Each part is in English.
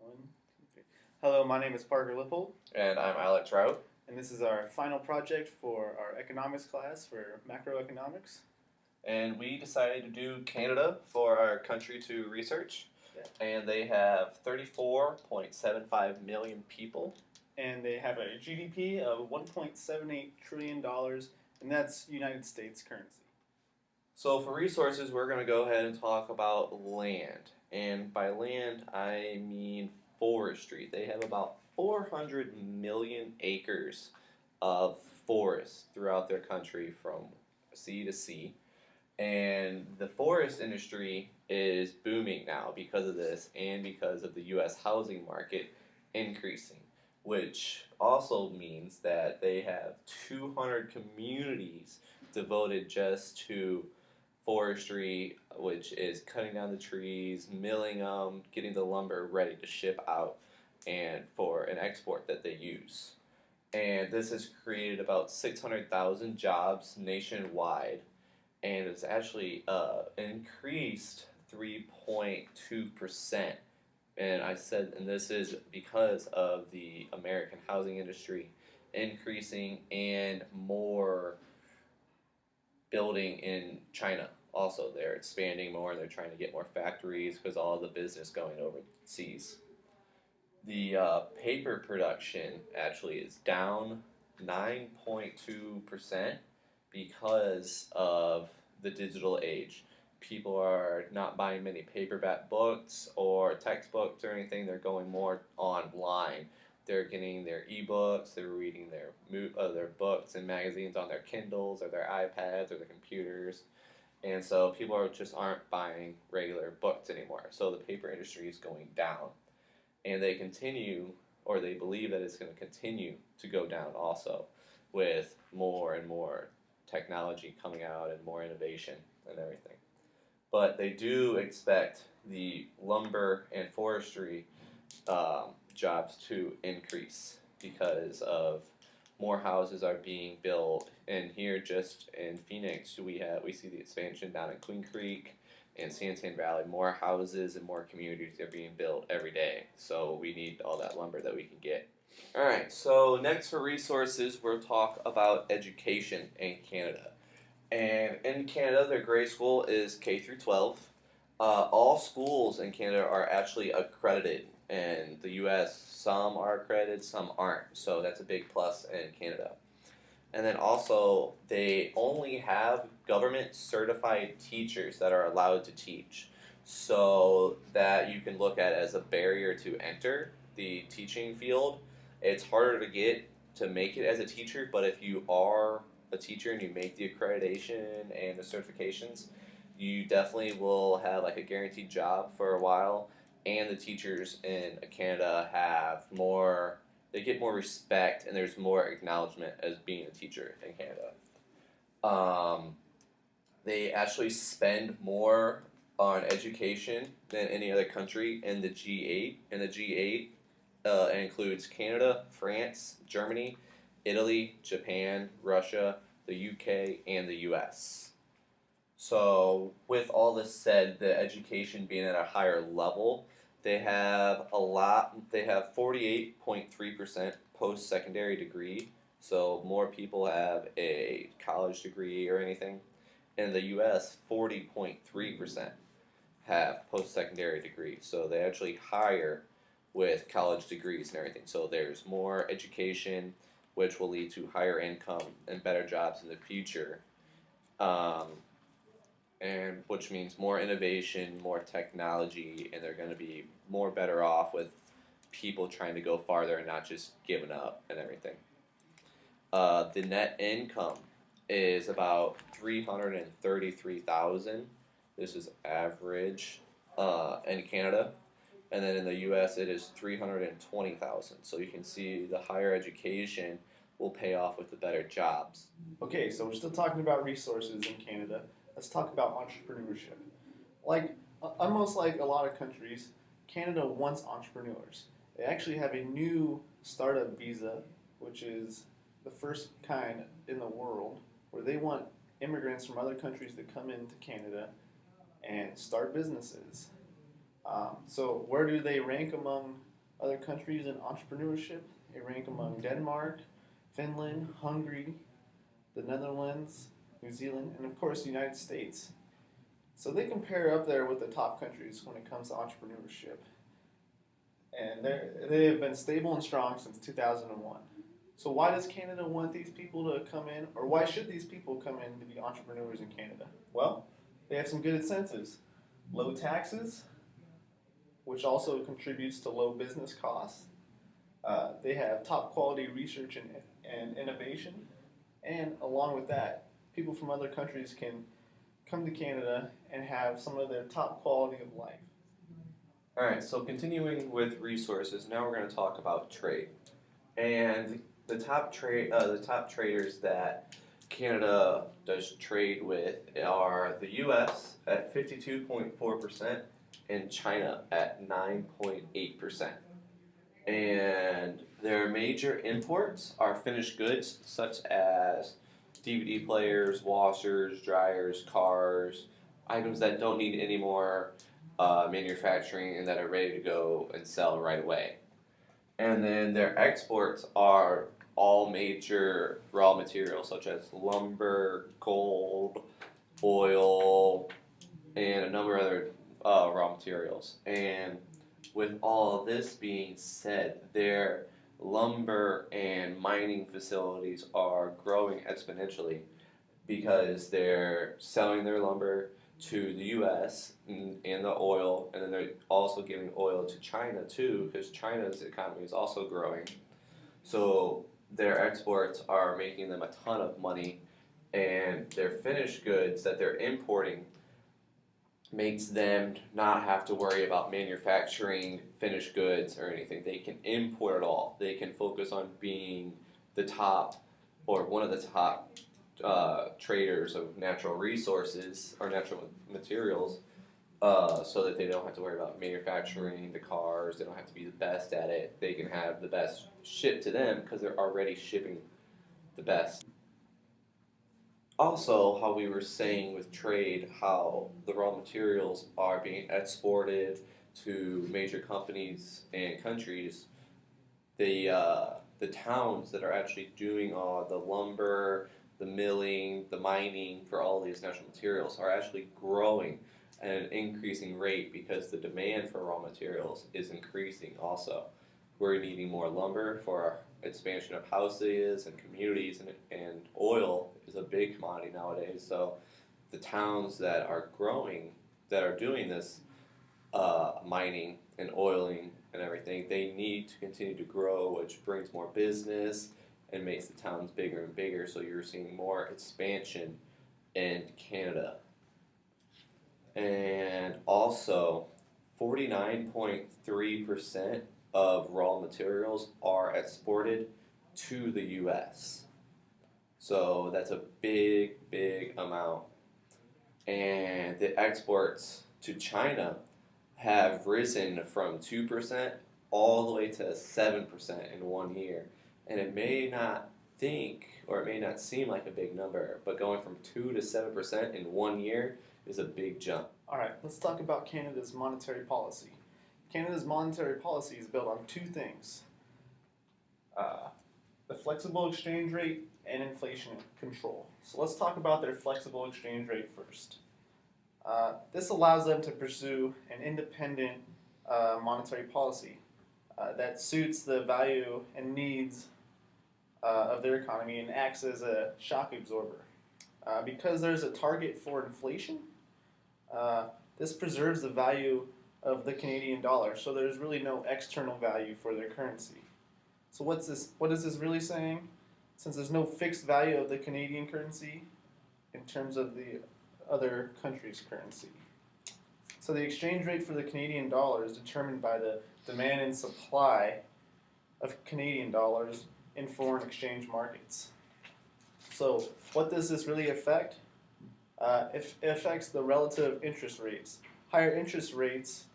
One, two, three. Hello, my name is Parker Lippold, And I'm Alex Trout. and this is our final project for our economics class for macroeconomics. And we decided to do Canada for our country to research. Yeah. And they have 34.75 million people. And they have a GDP of $1.78 trillion, and that's United States currency. So for resources, we're going to go ahead and talk about land. And by land, I mean forestry. They have about 400 million acres of forest throughout their country from sea to sea. And the forest industry is booming now because of this and because of the U.S. housing market increasing, which also means that they have 200 communities devoted just to forestry, which is cutting down the trees, milling them, getting the lumber ready to ship out and for an export that they use. And this has created about 600,000 jobs nationwide, and it's actually increased 3.2%. And this is because of the American housing industry increasing and more building in China. Also, they're expanding more and they're trying to get more factories because all the business going overseas. The paper production actually is down 9.2% because of the digital age. People are not buying many paperback books or textbooks or anything. They're going more online. They're getting their ebooks. They're reading their books and magazines on their Kindles or their iPads or their computers. And so people aren't buying regular books anymore. So the paper industry is going down, and they believe that it's going to continue to go down also with more and more technology coming out and more innovation and everything. But they do expect the lumber and forestry jobs to increase because of more houses are being built. And here, just in Phoenix, we see the expansion down in Queen Creek and Santan Valley. More houses and more communities are being built every day. So we need all that lumber that we can get. All right. So next for resources, we'll talk about education in Canada. And in Canada, their grade school is K through 12. All schools in Canada are actually accredited. In the U.S., some are accredited, some aren't. So that's a big plus in Canada. And then also, they only have government certified teachers that are allowed to teach. So that you can look at as a barrier to enter the teaching field. It's harder to make it as a teacher, but if you are a teacher and you make the accreditation and the certifications, you definitely will have like a guaranteed job for a while. And the teachers in Canada they get more respect and there's more acknowledgement as being a teacher in Canada. They actually spend more on education than any other country in the G8. And the G8 includes Canada, France, Germany, Italy, Japan, Russia, the UK, and the US. So, with all this said, the education being at a higher level, they have 48.3% post secondary degree. So, more people have a college degree or anything. In the US, 40.3% have post secondary degrees. So, they actually hire with college degrees and everything. So, there's more education, which will lead to higher income and better jobs in the future. And which means more innovation, more technology, and they're going to be more better off with people trying to go farther and not just giving up and everything. The net income is about 333,000. This is average in Canada, and then in the U.S. it is 320,000. So you can see the higher education will pay off with the better jobs. Okay, so we're still talking about resources in Canada. Let's talk about entrepreneurship. Almost like a lot of countries, Canada wants entrepreneurs. They actually have a new startup visa, which is the first kind in the world, where they want immigrants from other countries to come into Canada and start businesses. So where do they rank among Other countries in entrepreneurship, they rank among Denmark, Finland, Hungary, the Netherlands, New Zealand, and of course the United States. So they compare up there with the top countries when it comes to entrepreneurship. And they have been stable and strong since 2001. So why does Canada want these people to come in, or why should these people come in to be entrepreneurs in Canada? Well, they have some good incentives. Low taxes, which also contributes to low business costs. They have top quality research and innovation. And along with that, people from other countries can come to Canada and have some of their top quality of life. All right, so continuing with resources, now we're going to talk about trade. And the top traders that Canada does trade with are the U.S. at 52.4% and China at 9.8%. And their major imports are finished goods such as DVD players, washers, dryers, cars, items that don't need any more manufacturing and that are ready to go and sell right away. And then their exports are all major raw materials such as lumber, gold, oil, and a number of other raw materials. And with all of this being said, their lumber and mining facilities are growing exponentially because they're selling their lumber to the U.S. and the oil, and then they're also giving oil to China too, because China's economy is also growing. So their exports are making them a ton of money, and their finished goods that they're importing makes them not have to worry about manufacturing finished goods or anything. They can import it all. They can focus on being the top or one of the top traders of natural resources or natural materials, so that they don't have to worry about manufacturing the cars. They don't have to be the best at it. They can have the best shipped to them because they're already shipping the best. Also, how we were saying with trade, how the raw materials are being exported to major companies and countries. The towns that are actually doing all the lumber, the milling, the mining for all these natural materials are actually growing at an increasing rate because the demand for raw materials is increasing also. We're needing more lumber for our expansion of houses and communities, and oil is a big commodity nowadays. So the towns that are growing, that are doing this mining and oiling and everything, they need to continue to grow, which brings more business and makes the towns bigger and bigger. So you're seeing more expansion in Canada. And also, 49.3% of raw materials are exported to the U.S. So that's a big, big amount. And the exports to China have risen from 2% all the way to 7% in 1 year. And it may not seem like a big number, but going from 2 to 7% in 1 year is a big jump. All right, let's talk about Canada's monetary policy. Canada's monetary policy is built on two things: the flexible exchange rate and inflation control. So let's talk about their flexible exchange rate first. This allows them to pursue an independent monetary policy that suits the value and needs of their economy and acts as a shock absorber. Because there's a target for inflation, this preserves the value of the Canadian dollar, so there's really no external value for their currency. So what is this really saying? Since there's no fixed value of the Canadian currency in terms of the other country's currency. So the exchange rate for the Canadian dollar is determined by the demand and supply of Canadian dollars in foreign exchange markets. So what does this really affect? It affects the relative interest rates. Higher interest rates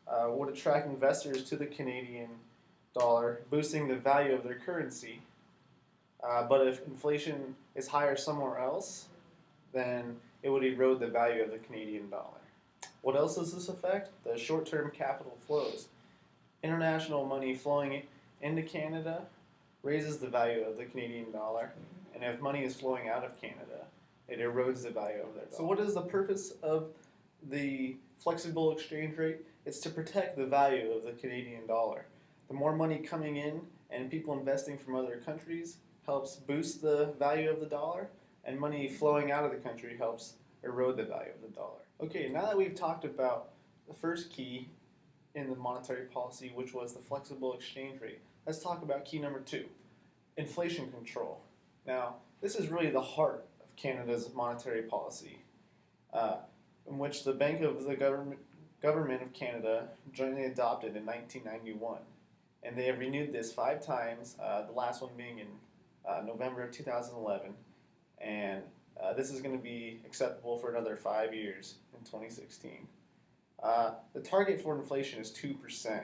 would attract investors to the Canadian dollar, boosting the value of their currency. But if inflation is higher somewhere else, then it would erode the value of the Canadian dollar. What else does this affect? The short-term capital flows. International money flowing into Canada raises the value of the Canadian dollar, and if money is flowing out of Canada, it erodes the value of their dollar. So, what is the purpose of the flexible exchange rate? It's to protect the value of the Canadian dollar. The more money coming in and people investing from other countries helps boost the value of the dollar, and money flowing out of the country helps erode the value of the dollar. Okay, now that we've talked about the first key in the monetary policy, which was the flexible exchange rate, let's talk about key number 2, inflation control. Now, this is really the heart of Canada's monetary policy, in which the Bank of the Government of Canada jointly adopted in 1991. And they have renewed this 5 times, the last one being in November of 2011. And this is going to be acceptable for another 5 years in 2016. The target for inflation is 2%.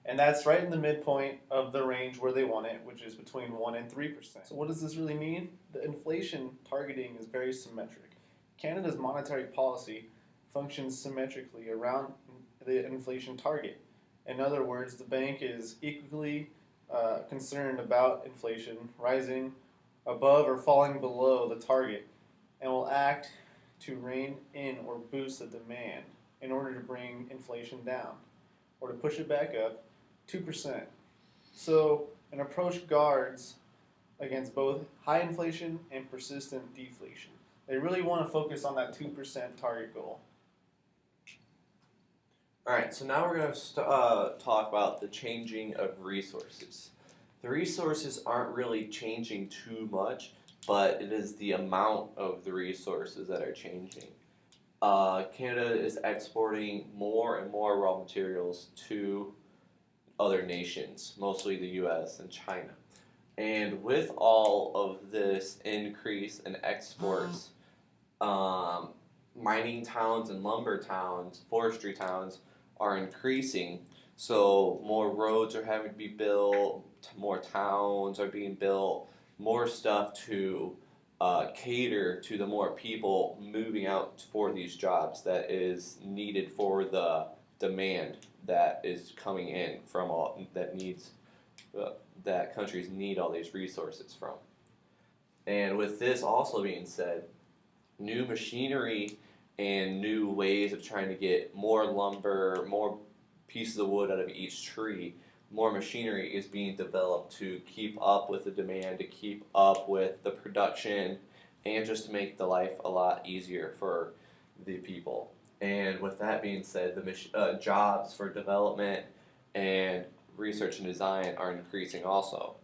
And that's right in the midpoint of the range where they want it, which is between 1 and 3%. So what does this really mean? The inflation targeting is very symmetric. Canada's monetary policy functions symmetrically around the inflation target. In other words, the bank is equally concerned about inflation rising above or falling below the target, and will act to rein in or boost the demand in order to bring inflation down or to push it back up 2%. So an approach guards against both high inflation and persistent deflation. They really want to focus on that 2% target goal. Alright, so now we're going to talk about the changing of resources. The resources aren't really changing too much, but it is the amount of the resources that are changing. Canada is exporting more and more raw materials to other nations, mostly the US and China. And with all of this increase in exports, mining towns and lumber towns, forestry towns are increasing. So more roads are having to be built, more towns are being built, more stuff to cater to the more people moving out for these jobs that is needed for the demand that is coming in from all that needs that countries need all these resources from. And with this also being said, new machinery and new ways of trying to get more lumber, more pieces of wood out of each tree, more machinery is being developed to keep up with the demand, to keep up with the production, and just to make the life a lot easier for the people. And with that being said, the jobs for development and research and design are increasing also.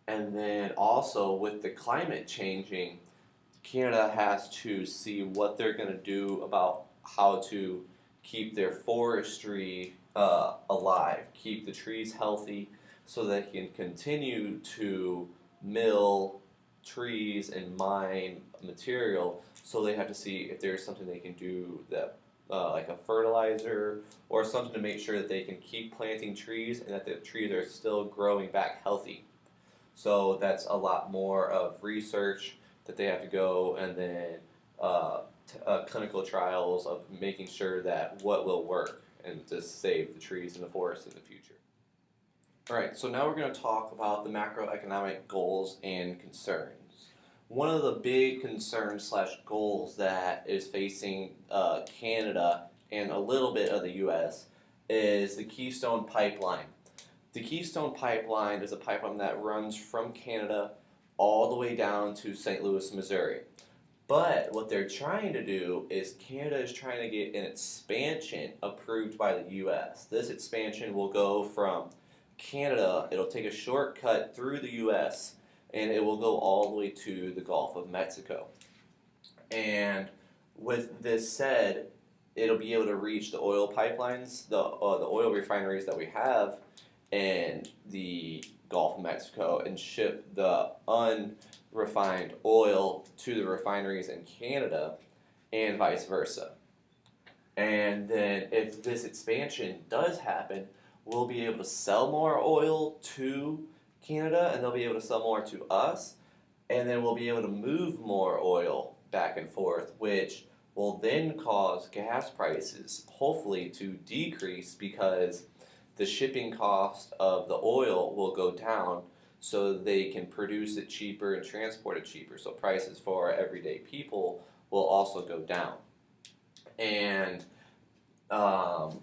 And then also with the climate changing, Canada has to see what they're going to do about how to keep their forestry alive, keep the trees healthy so they can continue to mill trees and mine material. So they have to see if there's something they can do that like a fertilizer or something to make sure that they can keep planting trees and that the trees are still growing back healthy. So that's a lot more of research that they have to go, and then clinical trials of making sure that what will work and to save the trees and the forests in the future. Alright, so now we're going to talk about the macroeconomic goals and concerns. One of the big concerns slash goals that is facing Canada and a little bit of the US is the Keystone Pipeline. The Keystone Pipeline is a pipeline that runs from Canada all the way down to St. Louis, Missouri. But what they're trying to do is Canada is trying to get an expansion approved by the US. This expansion will go from Canada, it'll take a shortcut through the US, and it will go all the way to the Gulf of Mexico. And with this said, it'll be able to reach the oil pipelines, the oil refineries that we have in the Gulf of Mexico and ship the unrefined oil to the refineries in Canada and vice versa. And then if this expansion does happen, we'll be able to sell more oil to Canada and they'll be able to sell more to us, and then we'll be able to move more oil back and forth, which will then cause gas prices hopefully to decrease because the shipping cost of the oil will go down so they can produce it cheaper and transport it cheaper. So prices for everyday people will also go down. And um,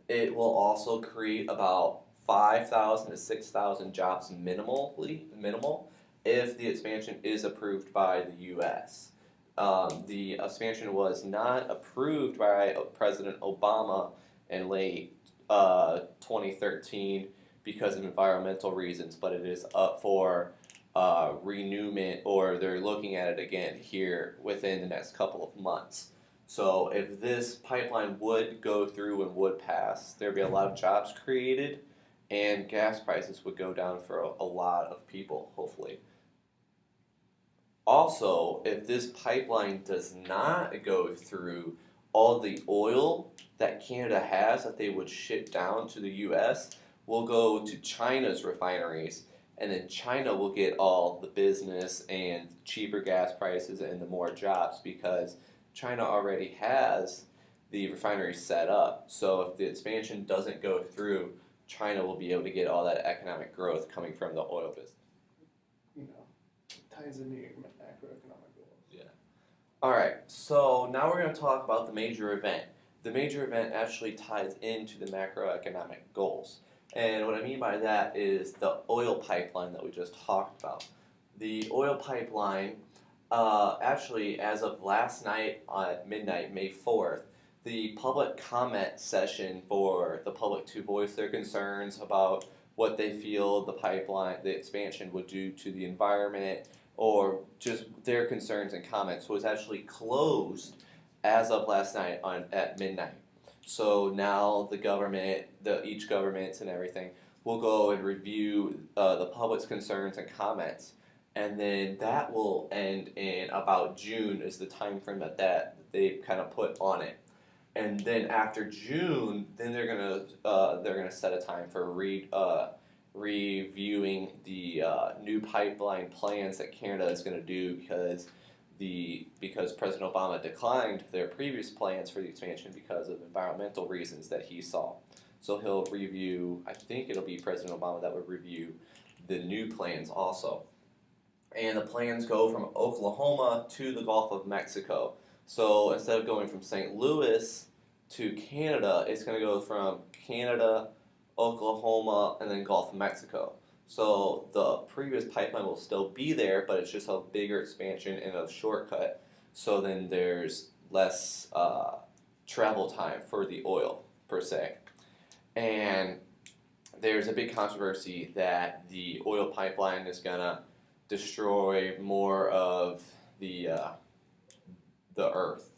it will also create about 5,000 to 6,000 jobs minimal if the expansion is approved by the U.S. The expansion was not approved by President Obama in late 2013 because of environmental reasons, but it is up for renewment, or they're looking at it again here within the next couple of months. So if this pipeline would go through and would pass, there'd be a lot of jobs created, and gas prices would go down for a lot of people, hopefully. Also, if this pipeline does not go through, all the oil that Canada has that they would ship down to the US will go to China's refineries, and then China will get all the business and cheaper gas prices and the more jobs because China already has the refinery set up. So if the expansion doesn't go through, China will be able to get all that economic growth coming from the oil business. You know, ties into your macroeconomic goals. Yeah. All right. So now we're going to talk about the major event. The major event actually ties into the macroeconomic goals. And what I mean by that is the oil pipeline that we just talked about. The oil pipeline, actually, as of last night at midnight, May 4th, the public comment session for the public to voice their concerns about what they feel the pipeline, the expansion would do to the environment, or just their concerns and comments was actually closed as of last night at midnight. So now the government, each government and everything, will go and review the public's concerns and comments, and then that will end in about June is the time frame that they kind of put on it. And then after June, then they're gonna set a time for reviewing the new pipeline plans that Canada is going to do because President Obama declined their previous plans for the expansion because of environmental reasons that he saw. So he'll review. I think it'll be President Obama that would review the new plans also. And the plans go from Oklahoma to the Gulf of Mexico. So instead of going from St. Louis to Canada, it's going to go from Canada, Oklahoma, and then Gulf of Mexico. So the previous pipeline will still be there, but it's just a bigger expansion and a shortcut. So then there's less travel time for the oil, per se. And there's a big controversy that the oil pipeline is going to destroy more of the earth,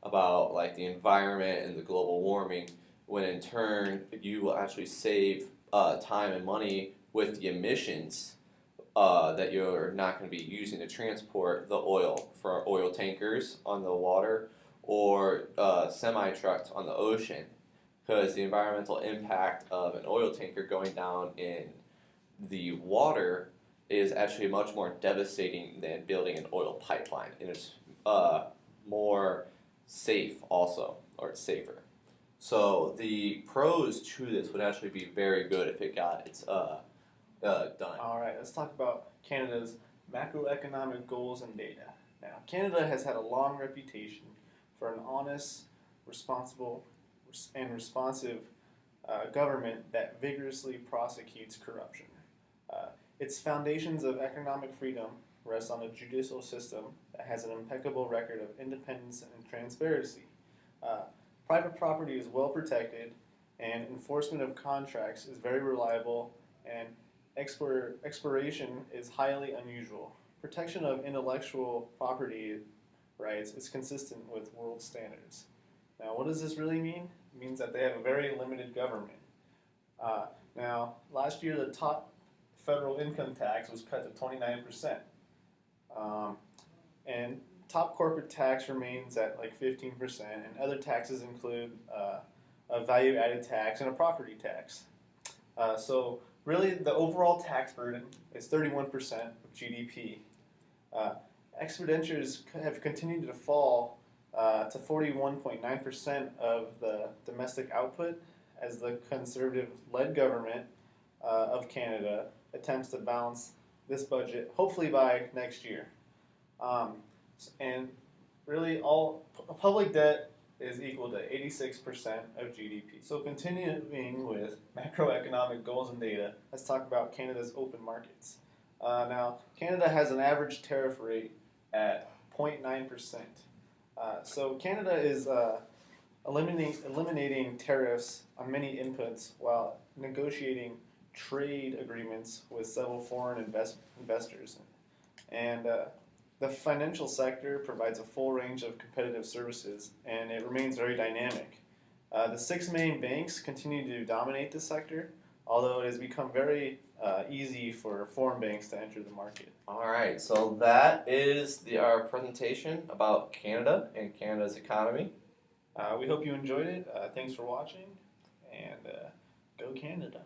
about like the environment and the global warming, when in turn you will actually save time and money with the emissions that you're not going to be using to transport the oil for oil tankers on the water or semi-trucks on the ocean, because the environmental impact of an oil tanker going down in the water is actually much more devastating than building an oil pipeline, and it's more safe also, or it's safer. So the pros to this would actually be very good if it got its done. All right, let's talk about Canada's macroeconomic goals and data. Now, Canada has had a long reputation for an honest, responsible, and responsive government that vigorously prosecutes corruption. Its foundations of economic freedom rest on a judicial system that has an impeccable record of independence and transparency. Private property is well protected, and enforcement of contracts is very reliable, and expiration is highly unusual. Protection of intellectual property rights is consistent with world standards. Now, what does this really mean? It means that they have a very limited government. Now, last year the top federal income tax was cut to 29%. And top corporate tax remains at like 15%, and other taxes include a value-added tax and a property tax. So really, the overall tax burden is 31% of GDP. Expenditures have continued to fall to 41.9% of the domestic output, as the Conservative-led government of Canada attempts to balance this budget, hopefully by next year. Um, and really, all public debt is equal to 86% of GDP. So, continuing with macroeconomic goals and data, let's talk about Canada's open markets. Now, Canada has an average tariff rate at 0.9%. So, Canada is eliminating tariffs on many inputs while negotiating trade agreements with several foreign investors. And the financial sector provides a full range of competitive services, and it remains very dynamic. The six main banks continue to dominate the sector, although it has become very easy for foreign banks to enter the market. All right, so that is our presentation about Canada and Canada's economy. We hope you enjoyed it. Thanks for watching, and go Canada.